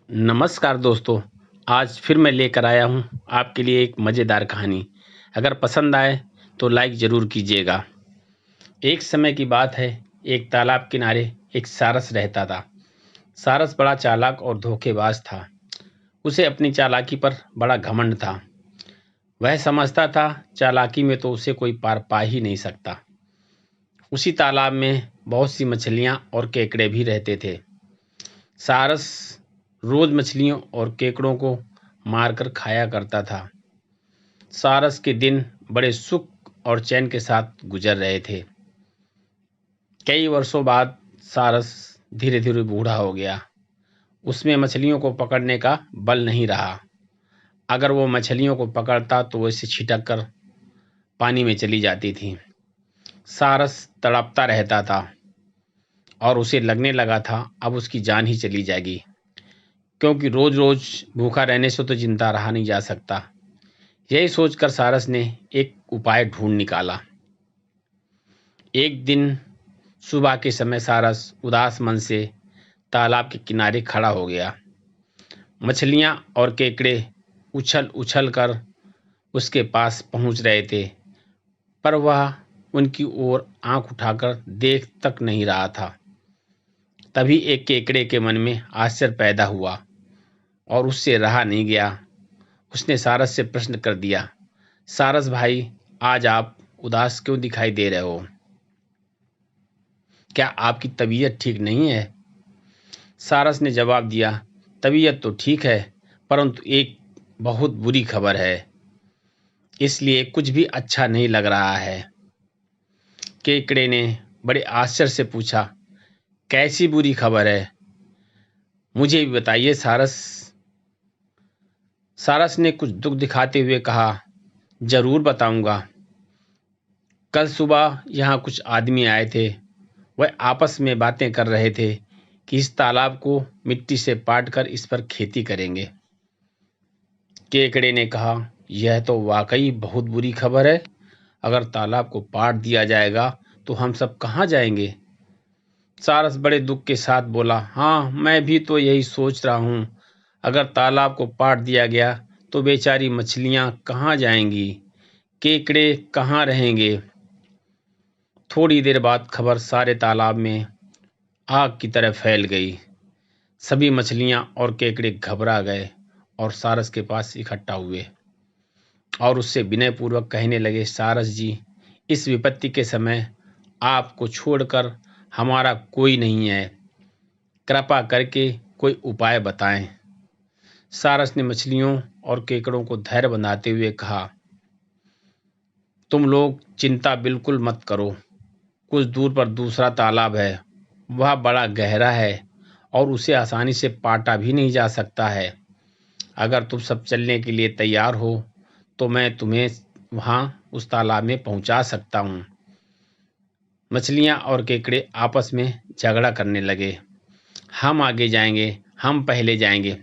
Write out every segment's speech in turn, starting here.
नमस्कार दोस्तों। आज फिर मैं लेकर आया हूँ आपके लिए एक मज़ेदार कहानी। अगर पसंद आए तो लाइक ज़रूर कीजिएगा। एक समय की बात है, एक तालाब किनारे एक सारस रहता था। सारस बड़ा चालाक और धोखेबाज था। उसे अपनी चालाकी पर बड़ा घमंड था। वह समझता था चालाकी में तो उसे कोई पार पा ही नहीं सकता। उसी तालाब में बहुत सी मछलियाँ और केकड़े भी रहते थे। सारस रोज मछलियों और केकड़ों को मारकर खाया करता था। सारस के दिन बड़े सुख और चैन के साथ गुजर रहे थे। कई वर्षों बाद सारस धीरे धीरे बूढ़ा हो गया। उसमें मछलियों को पकड़ने का बल नहीं रहा। अगर वो मछलियों को पकड़ता तो वो इसे छिटक कर पानी में चली जाती थी। सारस तड़पता रहता था और उसे लगने लगा था अब उसकी जान ही चली जाएगी, क्योंकि रोज रोज भूखा रहने से तो जिंदा रहा नहीं जा सकता। यही सोचकर सारस ने एक उपाय ढूंढ निकाला। एक दिन सुबह के समय सारस उदास मन से तालाब के किनारे खड़ा हो गया। मछलियां और केकड़े उछल उछल कर उसके पास पहुंच रहे थे, पर वह उनकी ओर आंख उठाकर देख तक नहीं रहा था। तभी एक केकड़े के मन में आश्चर्य पैदा हुआ और उससे रहा नहीं गया। उसने सारस से प्रश्न कर दिया, सारस भाई, आज आप उदास क्यों दिखाई दे रहे हो? क्या आपकी तबीयत ठीक नहीं है? सारस ने जवाब दिया, तबीयत तो ठीक है, परंतु एक बहुत बुरी खबर है, इसलिए कुछ भी अच्छा नहीं लग रहा है। केकड़े ने बड़े आश्चर्य से पूछा, कैसी बुरी खबर है? मुझे भी बताइए सारस। सारस ने कुछ दुख दिखाते हुए कहा, जरूर बताऊंगा। कल सुबह यहाँ कुछ आदमी आए थे। वह आपस में बातें कर रहे थे कि इस तालाब को मिट्टी से पाट कर इस पर खेती करेंगे। केकड़े ने कहा, यह तो वाकई बहुत बुरी खबर है। अगर तालाब को पाट दिया जाएगा तो हम सब कहाँ जाएंगे? सारस बड़े दुख के साथ बोला, हाँ, मैं भी तो यही सोच रहा हूँ। अगर तालाब को पाट दिया गया तो बेचारी मछलियाँ कहाँ जाएंगी, केकड़े कहाँ रहेंगे? थोड़ी देर बाद खबर सारे तालाब में आग की तरह फैल गई। सभी मछलियां और केकड़े घबरा गए और सारस के पास इकट्ठा हुए और उससे विनयपूर्वक कहने लगे, सारस जी, इस विपत्ति के समय आपको छोड़कर हमारा कोई नहीं है। कृपा करके कोई उपाय बताएं। सारस ने मछलियों और केकड़ों को धैर्य बंधाते हुए कहा, तुम लोग चिंता बिल्कुल मत करो। कुछ दूर पर दूसरा तालाब है। वह बड़ा गहरा है और उसे आसानी से पाटा भी नहीं जा सकता है। अगर तुम सब चलने के लिए तैयार हो तो मैं तुम्हें वहां उस तालाब में पहुंचा सकता हूँ। मछलियां और केकड़े आपस में झगड़ा करने लगे, हम आगे जाएंगे, हम पहले जाएंगे।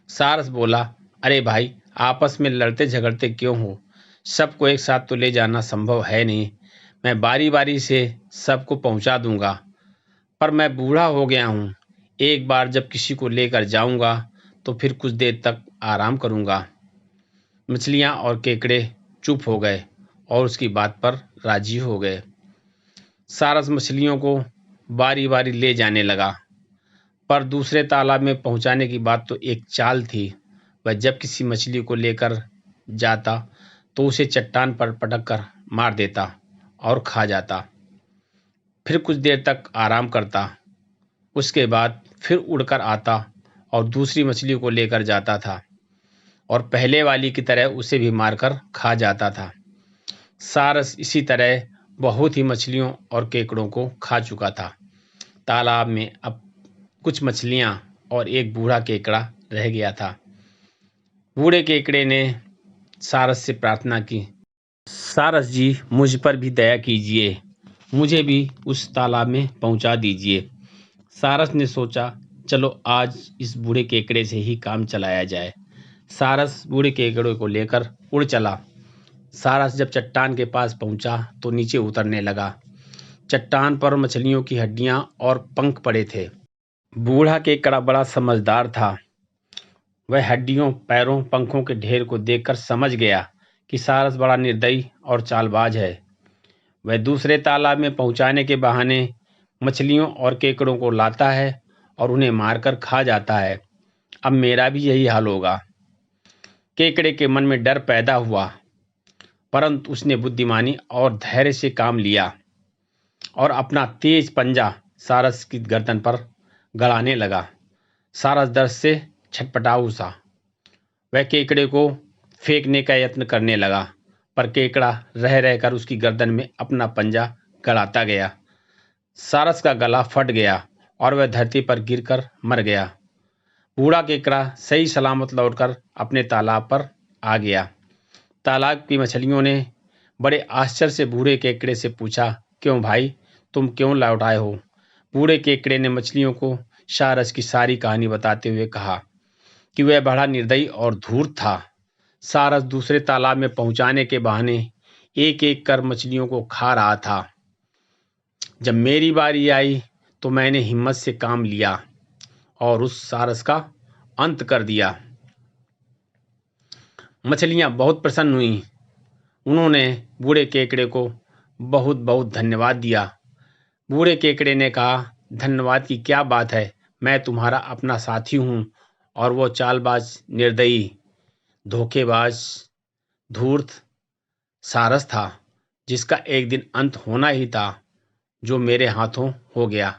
सारस बोला, अरे भाई, आपस में लड़ते झगड़ते क्यों हो? सबको एक साथ तो ले जाना संभव है नहीं। मैं बारी बारी से सबको पहुंचा दूंगा, पर मैं बूढ़ा हो गया हूँ। एक बार जब किसी को लेकर जाऊंगा तो फिर कुछ देर तक आराम करूंगा। मछलियां और केकड़े चुप हो गए और उसकी बात पर राजी हो गए। सारस मछलियों को बारी बारी ले जाने लगा, पर दूसरे तालाब में पहुंचाने की बात तो एक चाल थी। वह जब किसी मछली को लेकर जाता तो उसे चट्टान पर पटक कर मार देता और खा जाता। फिर कुछ देर तक आराम करता, उसके बाद फिर उड़कर आता और दूसरी मछली को लेकर जाता था और पहले वाली की तरह उसे भी मारकर खा जाता था। सारस इसी तरह बहुत ही मछलियों और केकड़ों को खा चुका था। तालाब में अब कुछ मछलियां और एक बूढ़ा केकड़ा रह गया था। बूढ़े केकड़े ने सारस से प्रार्थना की, सारस जी, मुझ पर भी दया कीजिए, मुझे भी उस तालाब में पहुंचा दीजिए। सारस ने सोचा, चलो आज इस बूढ़े केकड़े से ही काम चलाया जाए। सारस बूढ़े केकड़े को लेकर उड़ चला। सारस जब चट्टान के पास पहुंचा तो नीचे उतरने लगा। चट्टान पर मछलियों की हड्डियां और पंख पड़े थे। बूढ़ा केकड़ा बड़ा समझदार था। वह हड्डियों, पैरों, पंखों के ढेर को देखकर समझ गया कि सारस बड़ा निर्दयी और चालबाज है। वह दूसरे तालाब में पहुंचाने के बहाने मछलियों और केकड़ों को लाता है और उन्हें मारकर खा जाता है। अब मेरा भी यही हाल होगा। केकड़े के मन में डर पैदा हुआ, परंतु उसने बुद्धिमानी और धैर्य से काम लिया और अपना तेज पंजा सारस की गर्दन पर गड़ाने लगा। सारस दर्द से छटपटा उठा। वह केकड़े को फेंकने का यत्न करने लगा, पर केकड़ा रह रहकर उसकी गर्दन में अपना पंजा गड़ाता गया। सारस का गला फट गया और वह धरती पर गिरकर मर गया। बूढ़ा केकड़ा सही सलामत लौटकर अपने तालाब पर आ गया। तालाब की मछलियों ने बड़े आश्चर्य से बूढ़े केकड़े से पूछा, क्यों भाई, तुम क्यों लौट आए हो? बूढ़े केकड़े ने मछलियों को सारस की सारी कहानी बताते हुए कहा कि वह बड़ा निर्दयी और धूर्त था। सारस दूसरे तालाब में पहुंचाने के बहाने एक एक कर मछलियों को खा रहा था। जब मेरी बारी आई तो मैंने हिम्मत से काम लिया और उस सारस का अंत कर दिया। मछलियां बहुत प्रसन्न हुईं। उन्होंने बूढ़े केकड़े को बहुत बहुत धन्यवाद दिया। बूढ़े केकड़े ने कहा, धन्यवाद की क्या बात है, मैं तुम्हारा अपना साथी हूँ और वो चालबाज, निर्दयी, धोखेबाज, धूर्त सारस था जिसका एक दिन अंत होना ही था, जो मेरे हाथों हो गया।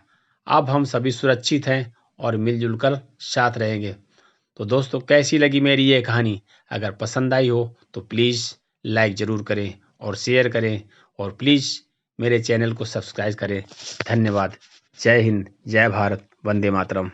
अब हम सभी सुरक्षित हैं और मिलजुल कर साथ रहेंगे। तो दोस्तों, कैसी लगी मेरी ये कहानी? अगर पसंद आई हो तो प्लीज़ लाइक ज़रूर करें और शेयर करें और प्लीज़ मेरे चैनल को सब्सक्राइब करें। धन्यवाद। जय हिंद, जय भारत, वंदे मातरम।